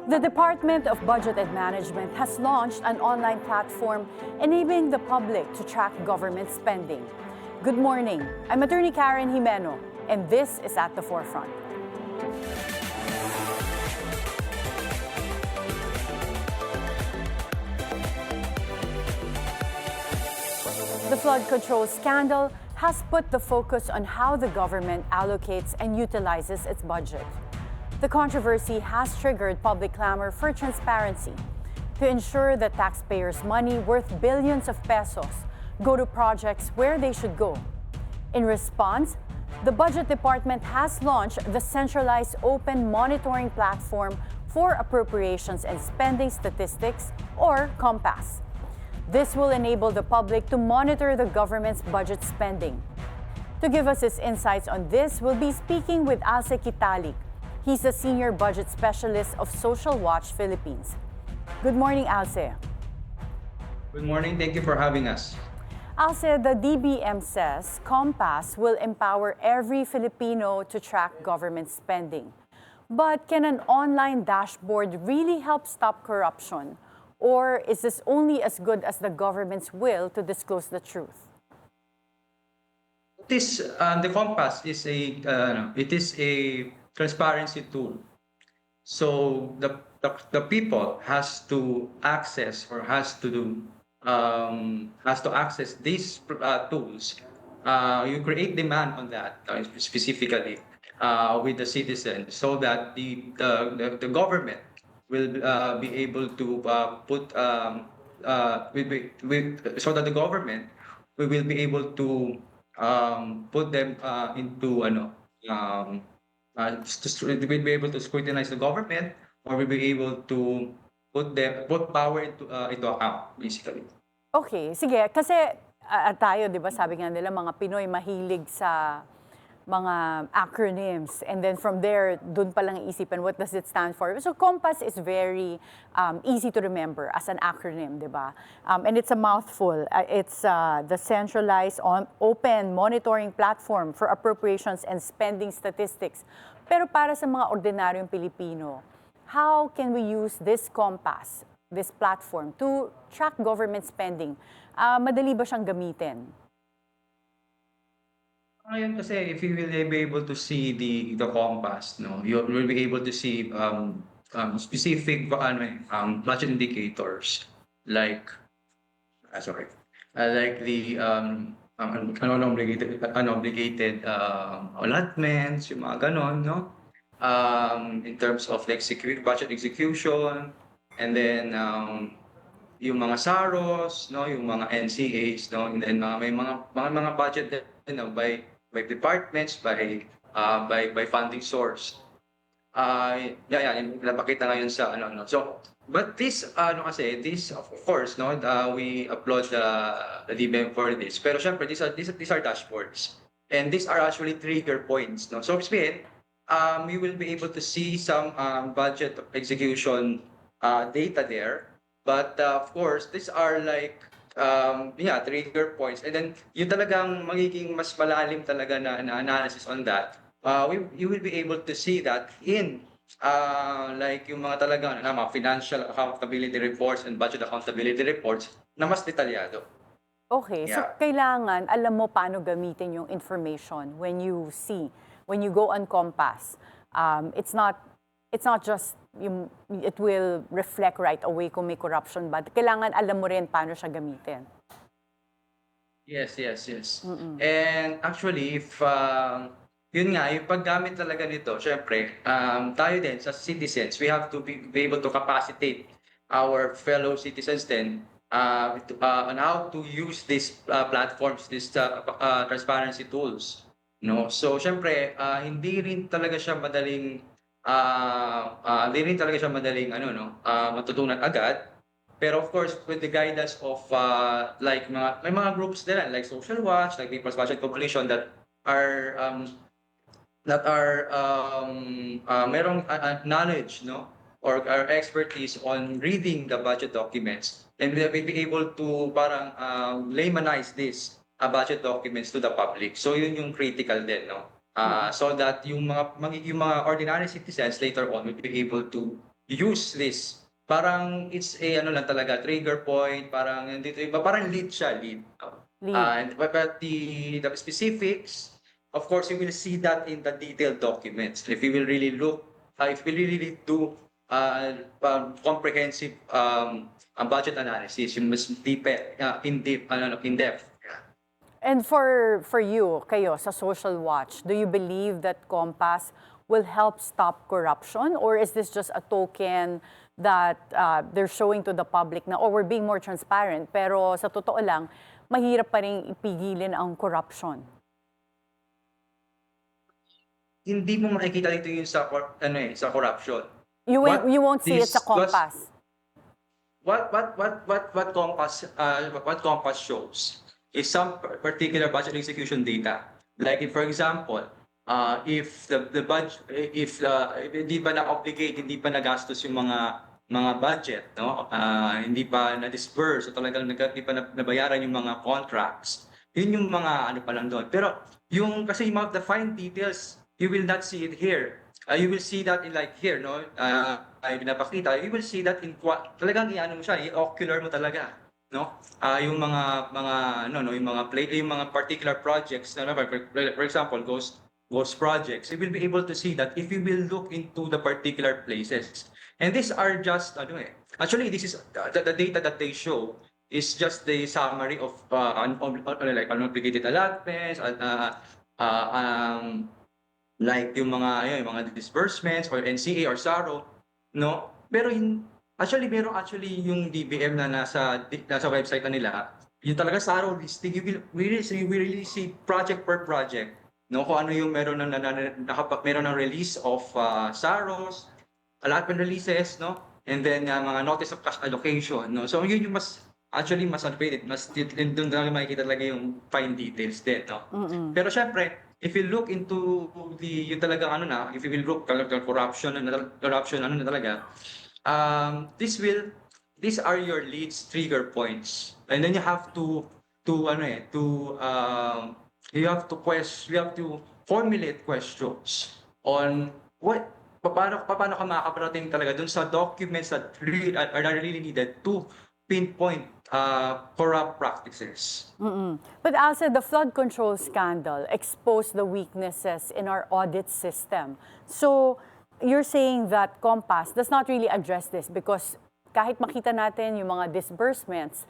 The Department of Budget and Management has launched an online platform enabling the public to track government spending. Good morning. I'm Attorney Karen Jimeno, and this is At the Forefront. The flood control scandal has put the focus on how the government allocates and utilizes its budget. The controversy has triggered public clamor for transparency to ensure that taxpayers' money worth billions of pesos go to projects where they should go. In response, the Budget Department has launched the Centralized Open Monitoring Platform for Appropriations and Spending Statistics, or COMPAS. This will enable the public to monitor the government's budget spending. To give us his insights on this, we'll be speaking with Alce Kitalik. He's the Senior Budget Specialist of Social Watch Philippines. Good morning, Alce. Good morning. Thank you for having us. Alce, the DBM says COMPAS will empower every Filipino to track government spending. But can an online dashboard really help stop corruption? Or is this only as good as the government's will to disclose the truth? The Compass is a transparency tool. So the people has to access or has to access these tools. You create demand on that specifically with the citizens, so that the government will be able to so that the government we will be able to put them into we'll be able to scrutinize the government, or we'll be able to put power into account, basically. Okay, sige. Kasi tayo, di ba, sabi nga nila, mga Pinoy mahilig sa mga acronyms. And then from there, dun pa lang iisipin, what does it stand for? So COMPAS is very easy to remember as an acronym, di ba? And it's a mouthful. It's the Centralized Open Monitoring Platform for Appropriations and Spending Statistics. Pero para sa mga ordinaryong Pilipino, how can we use this COMPAS, this platform, to track government spending? Madali ba siyang gamitin? Ngayon kasi, if you will be able to see the compass, no, you will be able to see specific budget indicators like like the unobligated allotments, yung mga ganon, no? In terms of like budget execution, and then yung mga SAROS, no, yung mga NCAs, no, and then may mga budget din, no, by departments, by funding source. Napakita ngayon sa no. So, but this this of course, no, we applaud the DBM for this. Pero syempre, these are dashboards, and these are actually trigger points, no. So, explain, we will be able to see some budget execution data there, but of course, these are like trigger points, and then yung talagang magiging mas malalim talaga na analysis on that. You will be able to see that in like yung mga talagang mga financial accountability reports and budget accountability reports na mas detalyado. Okay, so kailangan alam mo paano gamitin yung information when you go on COMPAS. It's not just it will reflect right away kung may corruption, but kailangan alam mo rin paano siya gamitin. Yes. And actually, if yun nga, yung paggamit talaga nito, syempre, tayo din sa citizens, we have to be able to capacitate our fellow citizens then on how to use these platforms, these transparency tools. No? So, syempre, hindi rin talaga siya madaling matutunan agad. Pero of course, with the guidance of may mga groups din like Social Watch, like People's Budget Coalition that are merong knowledge, no, or our expertise on reading the budget documents, and we'll be able to parang laymanize these budget documents to the public. So yun yung critical din, no. So that yung mga ordinary citizens later on will be able to use this. Parang it's a ano lang talaga, trigger point, parang nandito iba, parang lead siya, lead. Lead. But the specifics, of course, you will see that in the detailed documents. If you will really look, if you really do comprehensive budget analysis, you must deep, in depth. Yeah. And for you, kayo, sa Social Watch, do you believe that Compass will help stop corruption? Or is this just a token that they're showing to the public na, oh, we're being more transparent, pero sa totoo lang, mahirap pa rin ipigilin ang corruption? Hindi mo makikita dito yung sa sa corruption. You won't see it this sa Compass. What Compass shows is some particular budget execution data. Like if, for example, if the budget, if hindi pa na-obligate, hindi pa nagastos yung mga budget, no? Hindi pa na-disburse, o talagang hindi pa nabayaran yung mga contracts. Yun yung mga ano pa lang doon. Pero yung kasi yung the fine details, you will not see it here. You will see that in like here, no? Ay pinapakita, you will see that in talagang iano mo siya, i-ocular mo talaga, no? Yung mga yung mga particular projects na for example, ghost projects, you will be able to see that if you will look into the particular places. And these are just actually this is the data that they show is just the summary of like unobligated allotments, like yung mga disbursements or NCA or SARO, no? Pero actually yung DBM na nasa website na nila, yung talaga SARO listing, you will really see project per project, no? Kung ano yung meron ng release of SAROs, allotment releases, no? And then mga notice of cash allocation, no? So yun yung mas updated, doon talaga makikita talaga yung fine details din, no? Pero syempre, if you look into yung talagang if you will look talaga corruption talaga, these are your leads, trigger points, and then you have to formulate questions on paano ka makakaparating talaga dun sa documents that are really needed to pinpoint corrupt practices. But also, the flood control scandal exposed the weaknesses in our audit system. So, you're saying that Compass does not really address this because kahit makita natin yung mga disbursements,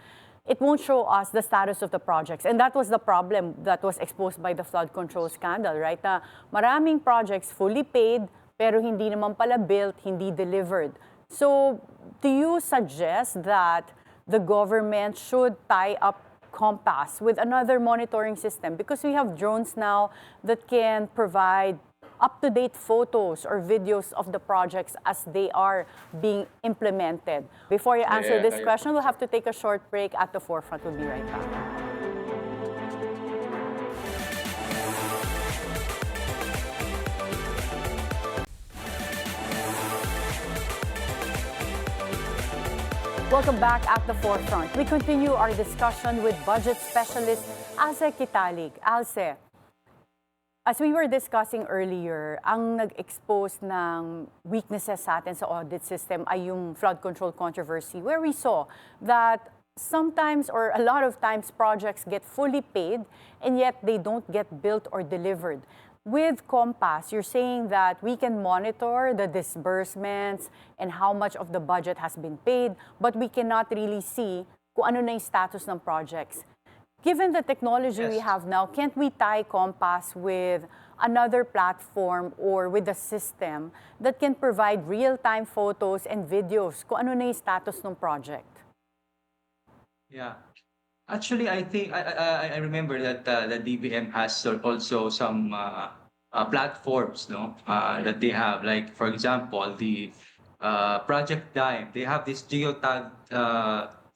it won't show us the status of the projects. And that was the problem that was exposed by the flood control scandal, right? Na maraming projects fully paid, pero hindi naman pala built, hindi delivered. So, do you suggest that the government should tie up Compass with another monitoring system? Because we have drones now that can provide up-to-date photos or videos of the projects as they are being implemented. Before you answer this question, we'll have to take a short break. At the Forefront, we'll be right back. Welcome back at the Forefront. We continue our discussion with budget specialist Alce Kitalig. Alce, as we were discussing earlier, ang nag-expose ng weaknesses sa atin sa audit system ay yung flood control controversy, where we saw that sometimes or a lot of times projects get fully paid and yet they don't get built or delivered. With Compass, you're saying that we can monitor the disbursements and how much of the budget has been paid, but we cannot really see kung ano na yung status ng projects. Given the technology we have now, can't we tie Compass with another platform or with a system that can provide real-time photos and videos kung ano na yung status ng project? Yeah. Actually, I think I remember that the DBM has also some platforms, no, that they have. Like for example, the Project Dime. They have this geotag.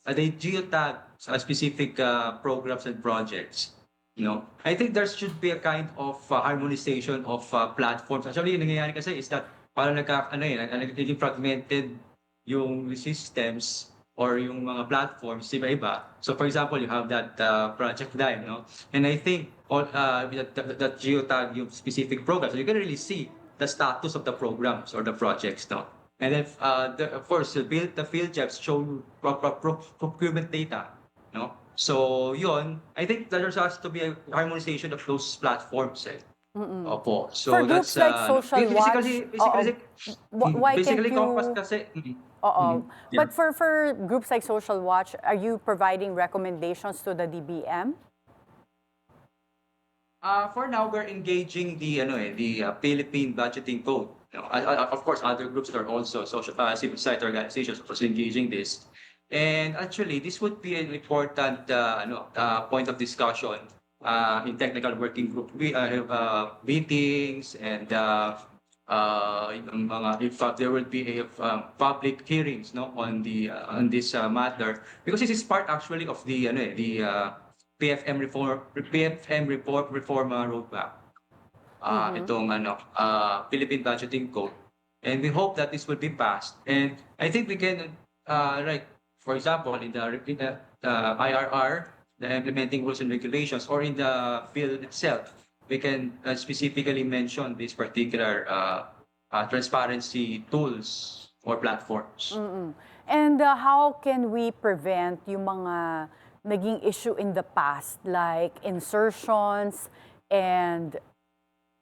They geotag specific programs and projects. You know, I think there should be a kind of harmonization of platforms. Actually, yung nangyayari kasi is that parang nagiging fragmented yung systems or yung mga platforms iba-iba. So for example, you have that Project Dime, no? And I think that geotag yung specific programs, so you can really see the status of the programs or the projects, no? And then, of course, the field jobs show procurement data, no? So, yun, I think there has to be a harmonization of those platforms, eh. Opo. For So, groups that's, like ano, Social Watch, why can't basically, Compass you... kasi, yeah. But for groups like Social Watch, are you providing recommendations to the DBM? For now, we're engaging the Philippine Budgeting Code. Of course, other groups are also civil society organizations are also engaging this. And actually, this would be an important point of discussion in technical working group. We have meetings and yung if there will be a public hearings no on this matter, because this is part actually of the PFM reform roadmap. Itong Philippine Budgeting Code. And we hope that this will be passed. And I think we can, like, for example, in the IRR, the implementing rules and regulations, or in the bill itself, we can specifically mention these particular transparency tools or platforms. And how can we prevent yung mga naging issue in the past, like insertions and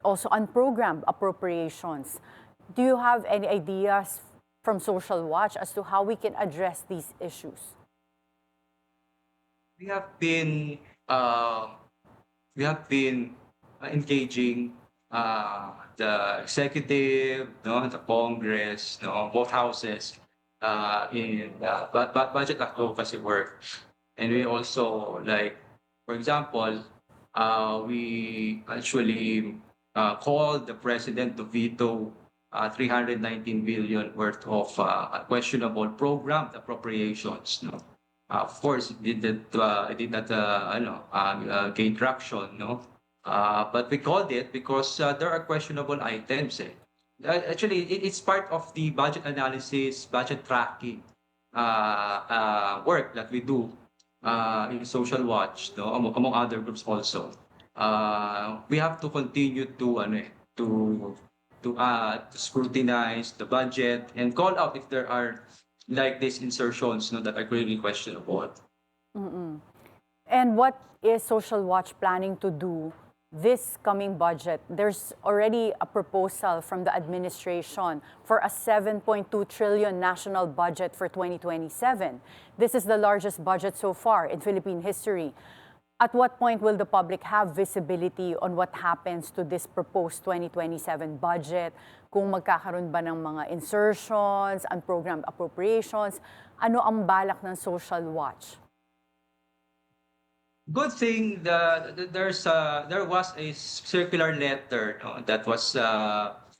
also unprogrammed appropriations? Do you have any ideas from Social Watch as to how we can address these issues? We have been uh, we have been engaging the executive, no, the Congress, no, both houses in budget advocacy work. And we also, like, for example, we actually called the president to veto 319 billion worth of questionable programmed appropriations. No, of course, it did not gain traction. No, but we called it because there are questionable items. Eh. Actually, it's part of the budget analysis, budget tracking work that we do in Social Watch, no, among other groups also. We have to continue to to scrutinize the budget and call out if there are like these insertions, no, that are really questionable. And what is Social Watch planning to do this coming budget? There's already a proposal from the administration for a 7.2 trillion national budget for 2027. This is the largest budget so far in Philippine history. At what point will the public have visibility on what happens to this proposed 2027 budget? Kung magkakaroon ba ng mga insertions, unprogrammed appropriations, ano ang balak ng Social Watch? Good thing there was a circular letter, no, that was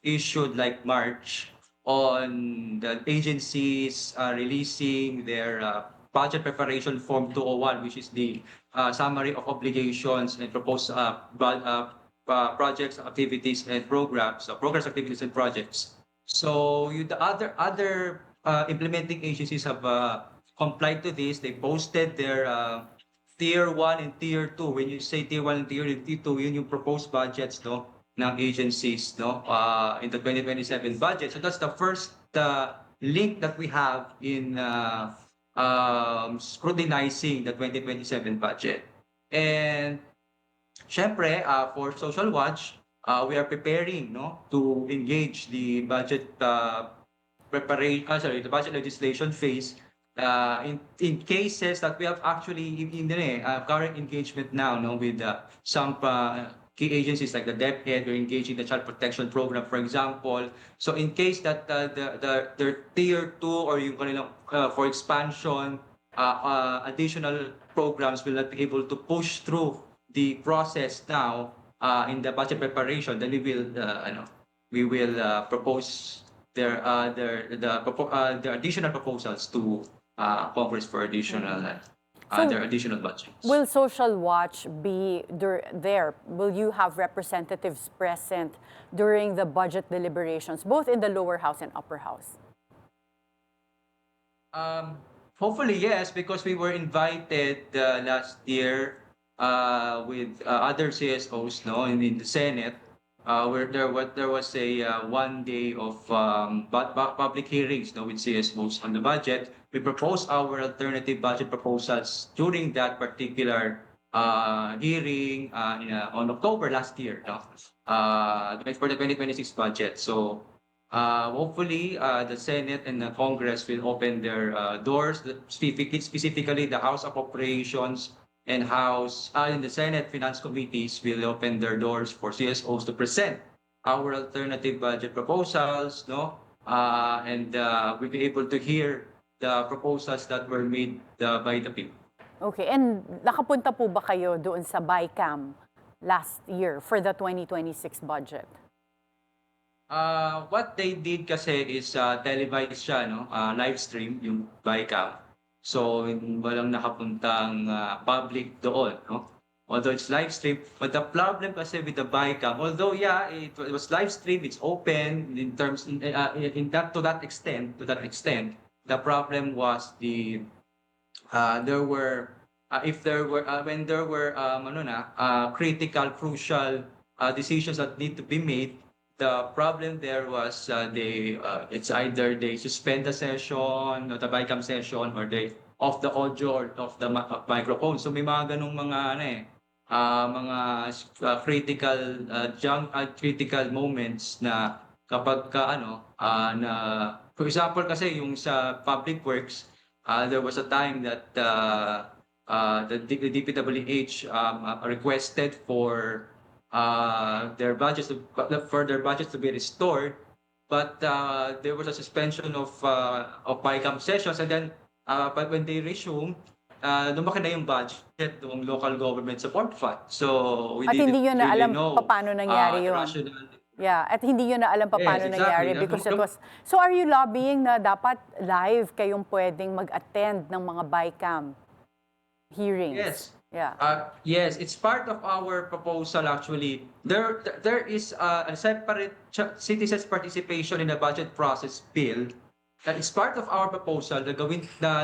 issued like March on the agencies releasing their budget preparation form 201, which is the summary of obligations and proposed projects, activities, and programs, activities, and projects. So the other implementing agencies have complied to this. They posted their Tier 1 and Tier 2. When you say Tier 1 and Tier 2, yun yung proposed budgets, no, ng agencies, no, in the 2027 budget. So that's the first link that we have in scrutinizing the 2027 budget. And syempre, for Social Watch, we are preparing, no, to engage the budget the budget legislation phase in cases that we have actually in the current engagement now, no, with some key agencies like the DepEd. We're engaging the Child Protection Program, for example. So in case that their Tier 2 or yung kanilang for expansion, additional programs will not be able to push through the process now in the budget preparation, then we will propose the additional proposals to Congress for additional their additional budgets. Will Social Watch be there? Will you have representatives present during the budget deliberations, both in the lower house and upper house? Hopefully, yes, because we were invited last year with other CSOs, no, in the Senate. where there was a 1 day of public hearings, no, with CSOs on the budget. We proposed our alternative budget proposals during that particular hearing on October last year, no, for the 2026 budget. So hopefully the Senate and the Congress will open their doors, specifically the House of Appropriations and in the Senate Finance Committees will open their doors for CSOs to present our alternative budget proposals, no? And we'll be able to hear the proposals that were made by the people. Okay, and nakapunta po ba kayo doon sa BICAM last year for the 2026 budget? What they did kasi is televised siya, no? Live stream yung BICAM. So walang nakapuntang public doon, no? Although it's live stream, but the problem kasi with the BICAM, although yeah, it was live stream, it's open in terms in that to that extent, the problem was there were when there were critical, crucial decisions that need to be made. The problem there was it's either they suspend the session, the BICAM session, or they off the audio or off the microphone. So may mga ganung mga critical moments na kapag for example kasi yung sa public works, there was a time that the DPWH requested for their budgets to be restored, but there was a suspension of BICAM sessions, and then but when they resumed, lumaki na yung budget ng local government support fund. So we At hindi didn't nyo na really alam know paano nangyari yun. Yeah, at hindi nyo na alam paano Yes, nangyari exactly. because it was... So are you lobbying na dapat live kayong pwedeng mag-attend ng mga BICAM hearings? Yes. Yeah. Yes, it's part of our proposal actually. There is a separate citizens' participation in the budget process bill. That is part of our proposal na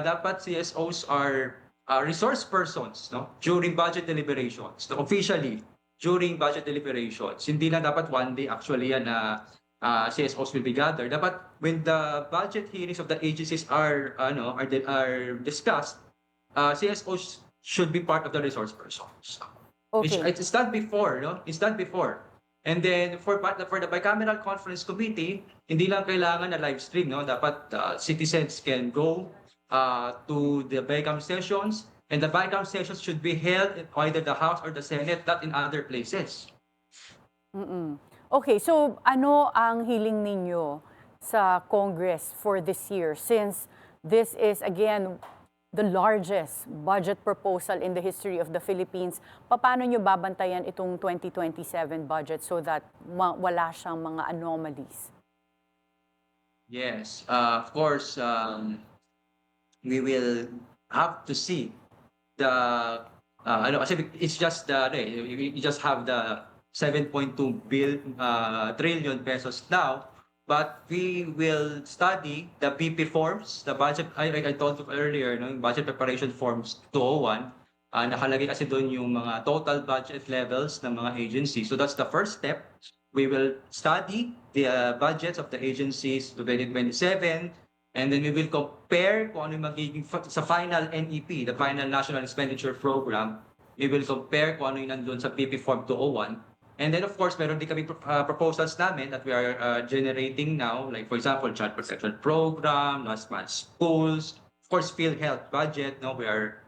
dapat CSOs are resource persons, no, during budget deliberations, no, officially during budget deliberations. Hindi na dapat one day actually yan na CSOs will be gathered. Dapat when the budget hearings of the agencies are discussed, CSOs should be part of the resource persons. Okay. It's done before, no? It's done before. And then for the bicameral conference committee, hindi lang kailangan na live stream, no? Dapat citizens can go to the BICAM sessions, and the BICAM sessions should be held in either the House or the Senate, not in other places. Okay, so ano ang hiling ninyo sa Congress for this year, since this is again the largest budget proposal in the history of the Philippines? Paano nyo babantayan itong 2027 budget so that wala siyang mga anomalies? Yes, of course, we will have to see the kasi it's just you just have the 7.2 trillion pesos now. But we will study the BP forms, the budget, I told you earlier, no, yung budget preparation forms 201, nakalagay kasi doon yung mga total budget levels ng mga agencies. So that's the first step. We will study the budgets of the agencies to 2027, and then we will compare kung ano yung magiging sa final NEP, the final National Expenditure Program. We will compare kung ano yung nandun sa BP form 201. And then, of course, meron din kami proposals namin that we are generating now, like, for example, child protection program, last month schools, of course, PhilHealth budget, no, we are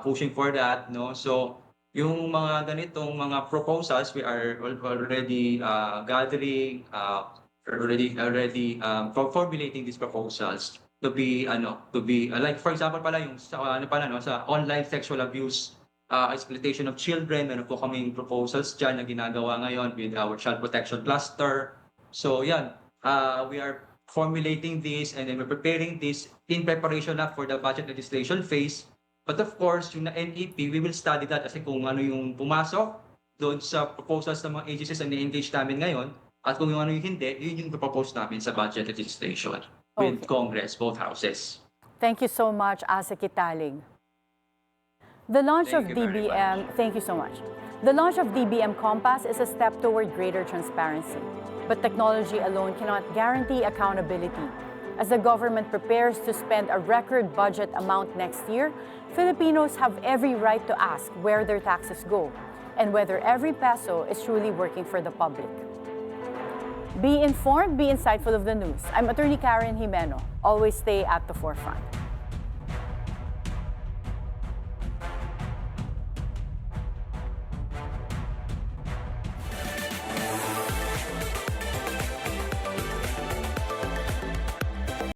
pushing for that, no. So, yung mga ganitong mga proposals, we are already gathering, formulating these proposals to be like, for example, pala yung sa online sexual abuse. Exploitation of children, meron po kaming proposals dyan na ginagawa ngayon with our child protection cluster. So yan, we are formulating this and then we're preparing this in preparation na for the budget legislation phase. But of course, yung na NEP, we will study that kasi kung ano yung pumasok doon sa proposals ng mga agencies na na-engage namin ngayon at kung yung ano yung hindi, yun yung propose namin sa budget legislation with Congress, both houses. Thank you so much, Asa Kitalig. The launch of Thank you very DBM, thank you so much. The launch of DBM Compass is a step toward greater transparency. But technology alone cannot guarantee accountability. As the government prepares to spend a record budget amount next year, Filipinos have every right to ask where their taxes go and whether every peso is truly working for the public. Be informed, be insightful of the news. I'm Attorney Karen Jimeno. Always stay at the forefront.